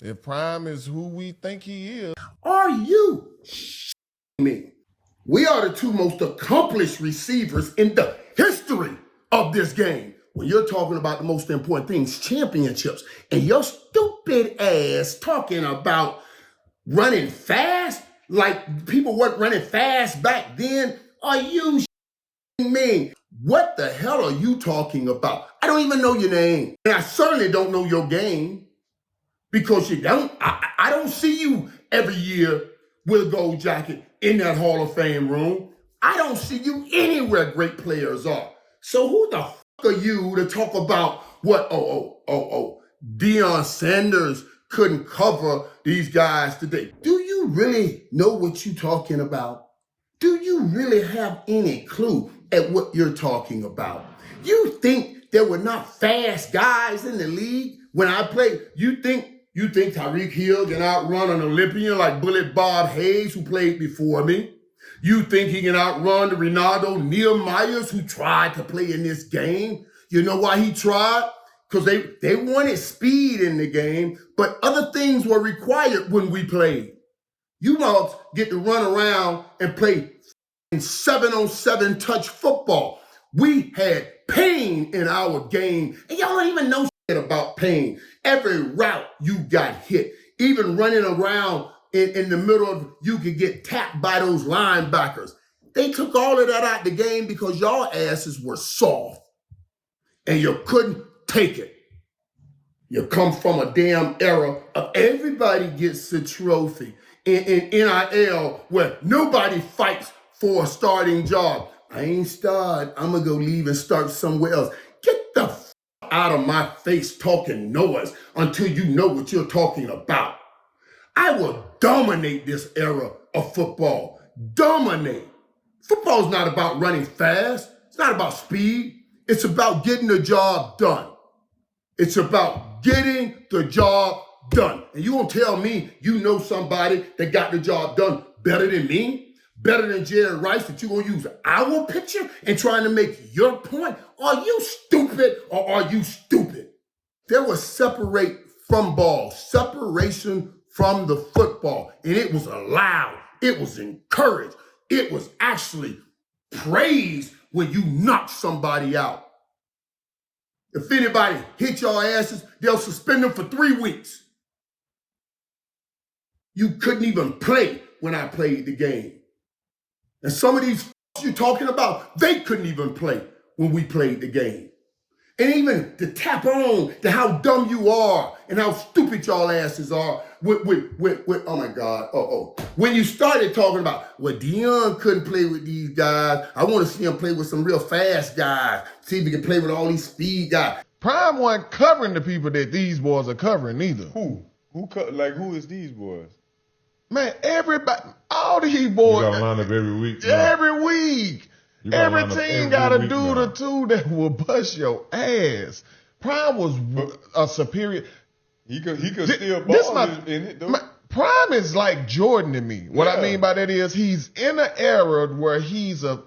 If Prime is who we think he is. Are you me? We are the two most accomplished receivers in the history of this game. When you're talking about the most important things, championships, and your stupid ass talking about running fast, like people weren't running fast back then, are you me? What the hell are you talking about? I don't even know your name. And I certainly don't know your game because you don't. I don't see you every year with a gold jacket in that Hall of Fame room. I don't see you anywhere great players are. So who the fuck are you to talk about what, Deion Sanders couldn't cover these guys today? Do you really know what you're talking about? Do you really have any clue at what you're talking about? You think there were not fast guys in the league when I played? You think Tyreek Hill can outrun an Olympian like Bullet Bob Hayes, who played before me? You think he can outrun the Ronaldo Nehemiahs who tried to play in this game? You know why he tried? Because they wanted speed in the game, but other things were required when we played. You must get to run around and play 7-on-7 touch football. We had pain in our game, and y'all don't even know shit about pain. Every route you got hit, even running around in the middle of, you could get tapped by those linebackers. They took all of that out the game because y'all asses were soft and you couldn't take it. You come from a damn era of everybody gets a trophy in NIL where nobody fights for a starting job. I ain't started. I'm going to go leave and start somewhere else. Get the f out of my face talking noise until you know what you're talking about. I will dominate this era of football. Dominate. Football's not about running fast. It's not about speed. It's about getting the job done. It's about getting the job done. And you won't tell me you know somebody that got the job done better than me, better than Jerry Rice, that you're going to use our picture and trying to make your point? Are you stupid or are you stupid? There was separate from ball, separation from the football, and it was allowed. It was encouraged. It was actually praised when you knocked somebody out. If anybody hit your asses, they'll suspend them for 3 weeks. You couldn't even play when I played the game. And some of these you're talking about, they couldn't even play when we played the game. And even to tap on to how dumb you are and how stupid y'all asses are with oh my God, when you started talking about, well, Deion couldn't play with these guys. I want to see him play with some real fast guys. See if he can play with all these speed guys. Prime wasn't covering the people that these boys are covering either. Who is these boys? Man, everybody, all these boys. You got to line up every week. Every week. Every team got a dude now. or two that will bust your ass. Prime was a superior. He could still ball in it, though. Prime is like Jordan to me. What I mean by that is he's in an era where he's an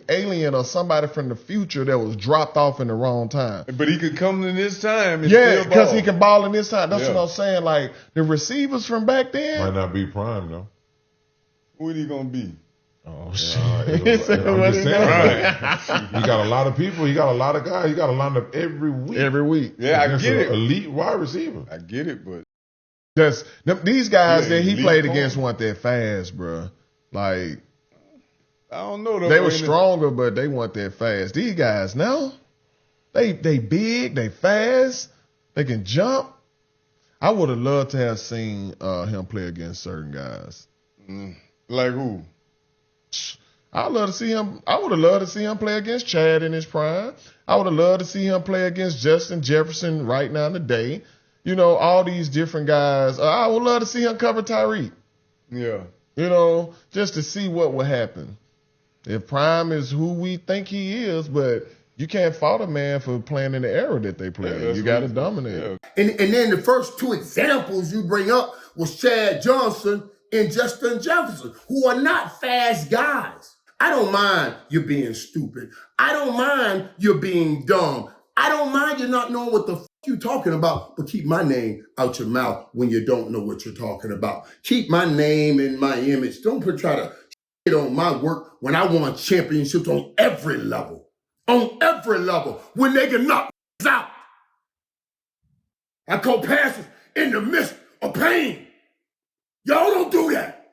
alien or somebody from the future that was dropped off in the wrong time. But he could come in this time and yeah, still because he can ball in this time. That's what I'm saying. Like the receivers from back then. Might not be Prime, though. Who is he going to be? Oh, shit. I'm just saying, he got a lot of people. He got a lot of guys. He got to line up every week. Every week. Yeah, I get it. Elite wide receiver. I get it, but these guys that he played against weren't that fast, bro. Like, I don't know. They were stronger, but they weren't that fast. These guys now, they big, they fast, they can jump. I would have loved to have seen him play against certain guys. Like who? I would have loved to see him play against Chad in his prime. I would have loved to see him play against Justin Jefferson right now today. You know, all these different guys. I would love to see him cover Tyreek. Yeah. You know, just to see what would happen. If Prime is who we think he is, but you can't fault a man for playing in the era that they play. You got to dominate. Yeah. And then the first two examples you bring up was Chad Johnson and Justin Jefferson, who are not fast guys. I don't mind you being stupid. I don't mind you being dumb. I don't mind you not knowing what the you talking about? But keep my name out your mouth when you don't know what you're talking about. Keep my name and my image. Don't try to shit on my work when I won championships on every level. On every level. When they can knock out. I call passes in the midst of pain. Y'all don't do that.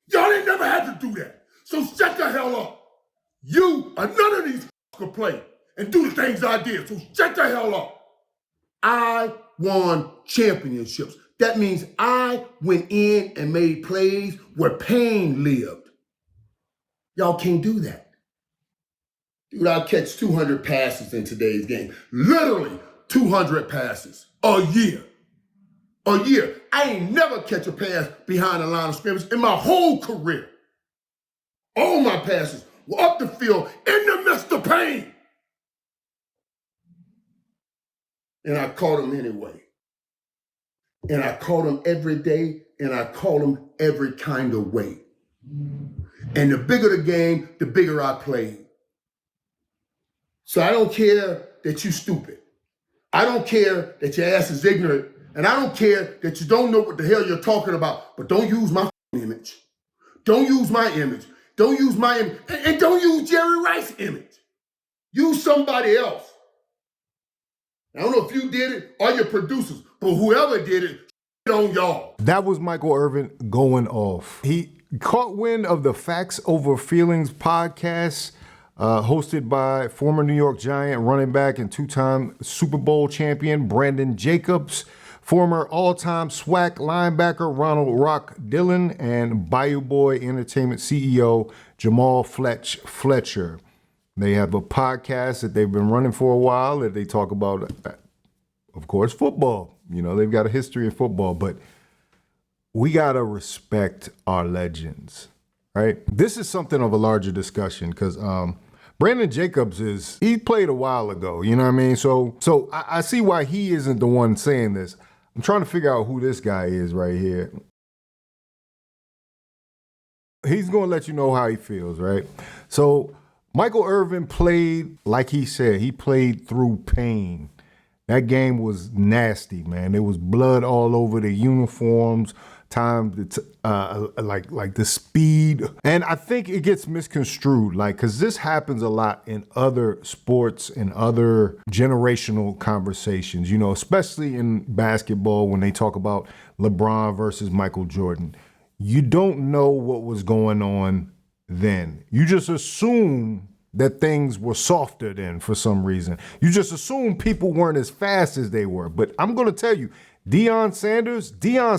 Y'all ain't never had to do that. So shut the hell up. You or none of these could play and do the things I did. So shut the hell up. I won championships. That means I went in and made plays where pain lived. Y'all can't do that. Dude, I'll catch 200 passes in today's game. Literally 200 passes a year. A year. I ain't never catch a pass behind the line of scrimmage in my whole career. All my passes were up the field in the midst of pain. And I caught them anyway. And I caught them every day, and I caught them every kind of way. And the bigger the game, the bigger I played. So I don't care that you stupid. I don't care that your ass is ignorant. And I don't care that you don't know what the hell you're talking about. But don't use my image. Don't use my image. Don't use my image. And don't use Jerry Rice's image. Use somebody else. I don't know if you did it or your producers, but whoever did it, on y'all. That was Michael Irvin going off. He caught wind of the Facts Over Feelings podcast, hosted by former New York Giant running back and two-time Super Bowl champion Brandon Jacobs, former all-time SWAC linebacker Ronald Rock Dillon, and Bayou Boy Entertainment CEO Jamal Fletcher. They have a podcast that they've been running for a while that they talk about, of course, football. You know, they've got a history of football, but we got to respect our legends, right? This is something of a larger discussion because Brandon Jacobs he played a while ago, you know what I mean? So I see why he isn't the one saying this. I'm trying to figure out who this guy is right here. He's going to let you know how he feels, right? So Michael Irvin played, like he said, he played through pain. That game was nasty, man. There was blood all over the uniforms, like the speed. And I think it gets misconstrued, because this happens a lot in other sports and other generational conversations, especially in basketball when they talk about LeBron versus Michael Jordan. You don't know what was going on then. You just assume that things were softer then for some reason. You just assume people weren't as fast as they were. But I'm going to tell you, Deion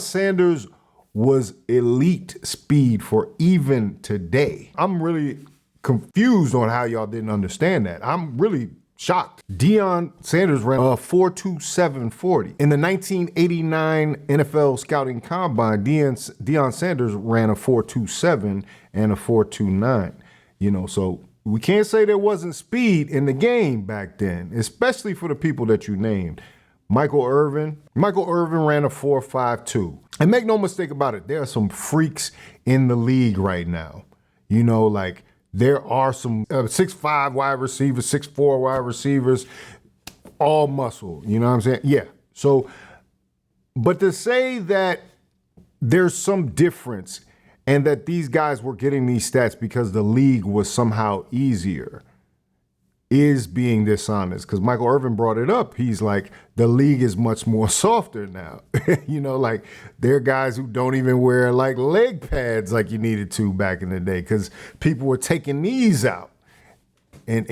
Sanders was elite speed for even today. I'm really confused on how y'all didn't understand that. I'm really shocked. Deion Sanders ran a 4.2740. In the 1989 NFL Scouting Combine, Deion Sanders ran a 4.27 and a 4.29. So we can't say there wasn't speed in the game back then, especially for the people that you named. Michael Irvin ran a 4.52. And make no mistake about it, there are some freaks in the league right now. There are some 6'5" wide receivers, 6'4" wide receivers, all muscle. You know what I'm saying? Yeah. So, but to say that there's some difference and that these guys were getting these stats because the league was somehow easier is being dishonest. Because Michael Irvin brought it up. He's like, the league is much more softer now. There are guys who don't even wear leg pads like you needed to back in the day because people were taking knees out. And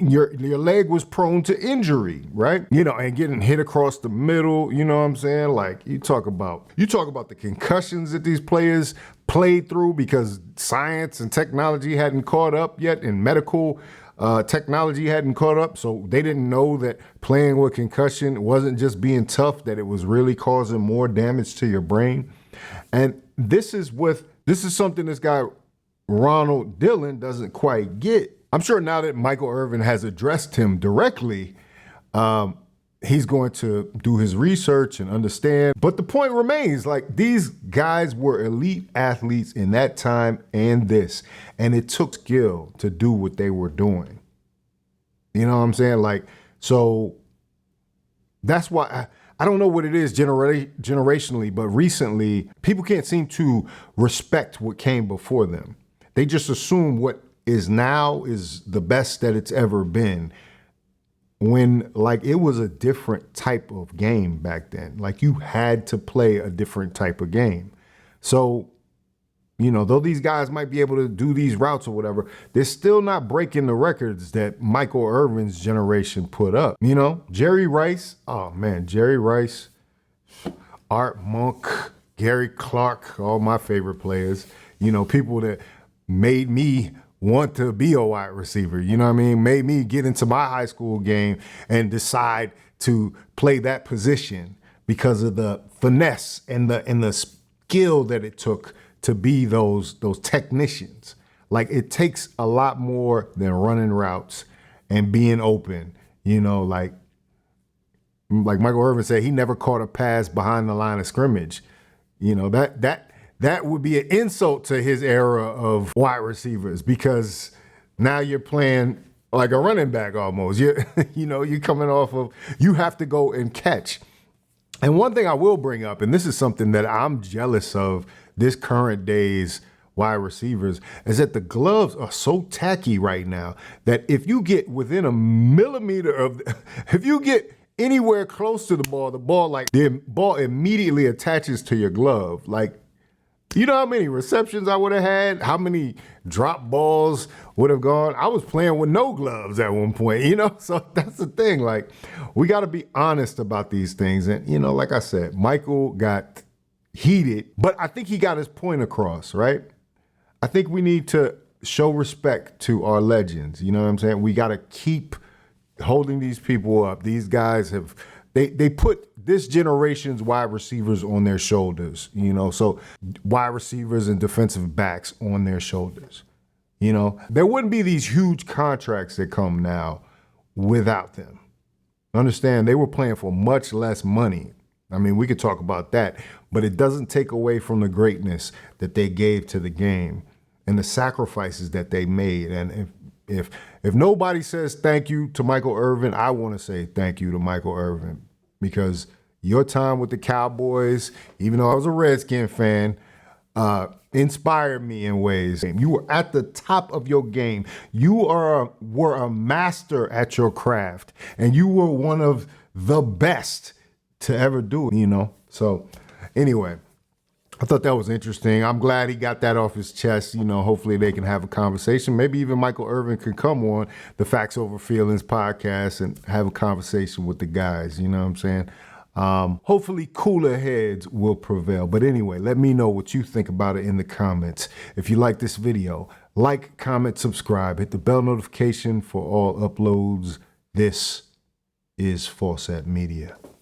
your leg was prone to injury, right? And getting hit across the middle, you know what I'm saying? You talk about the concussions that these players played through because science and technology hadn't caught up yet, and medical technology hadn't caught up. So they didn't know that playing with concussion wasn't just being tough, that it was really causing more damage to your brain. And this is something this guy Ronald Dillon doesn't quite get. I'm sure now that Michael Irvin has addressed him directly, he's going to do his research and understand. But the point remains, these guys were elite athletes in that time and it took skill to do what they were doing. You know what I'm saying? So that's why I don't know what it is generationally, but recently people can't seem to respect what came before them. They just assume what is now is the best that it's ever been, when like it was a different type of game back then. Like you had to play a different type of game. So, you know, though these guys might be able to do these routes or whatever, they're still not breaking the records that Michael Irvin's generation put up. You know, Jerry Rice, oh man, Jerry Rice, Art Monk, Gary Clark, all my favorite players, you know, people that made me want to be a wide receiver, you know what I mean? Made me get into my high school game and decide to play that position because of the finesse and the skill that it took to be those technicians. Like it takes a lot more than running routes and being open, you know, like Michael Irvin said, he never caught a pass behind the line of scrimmage. You know, that would be an insult to his era of wide receivers, because now you're playing like a running back almost. You're coming off of, you have to go and catch. And one thing I will bring up, and this is something that I'm jealous of this current day's wide receivers, is that the gloves are so tacky right now that if you get within a millimeter of, if you get anywhere close to the ball immediately attaches to your glove. Like, you know how many receptions I would have had? How many drop balls would have gone? I was playing with no gloves at one point, you know? So that's the thing. Like, we got to be honest about these things. And, you know, like I said, Michael got heated, but I think he got his point across, right? I think we need to show respect to our legends. You know what I'm saying? We got to keep holding these people up. These guys have, they put this generation's wide receivers on their shoulders, you know, so wide receivers and defensive backs on their shoulders. You know, there wouldn't be these huge contracts that come now without them. Understand, they were playing for much less money. I mean, we could talk about that, but it doesn't take away from the greatness that they gave to the game and the sacrifices that they made. And if nobody says thank you to Michael Irvin, I want to say thank you to Michael Irvin, because your time with the Cowboys, even though I was a Redskin fan, inspired me in ways. You were at the top of your game. You were a master at your craft, and you were one of the best to ever do it, you know? So anyway, I thought that was interesting. I'm glad he got that off his chest. You know, hopefully they can have a conversation. Maybe even Michael Irvin could come on the Facts Over Feelings podcast and have a conversation with the guys. You know what I'm saying? Hopefully cooler heads will prevail. But anyway, let me know what you think about it in the comments. If you like this video, like, comment, subscribe, hit the bell notification for all uploads. This is Faucette Media.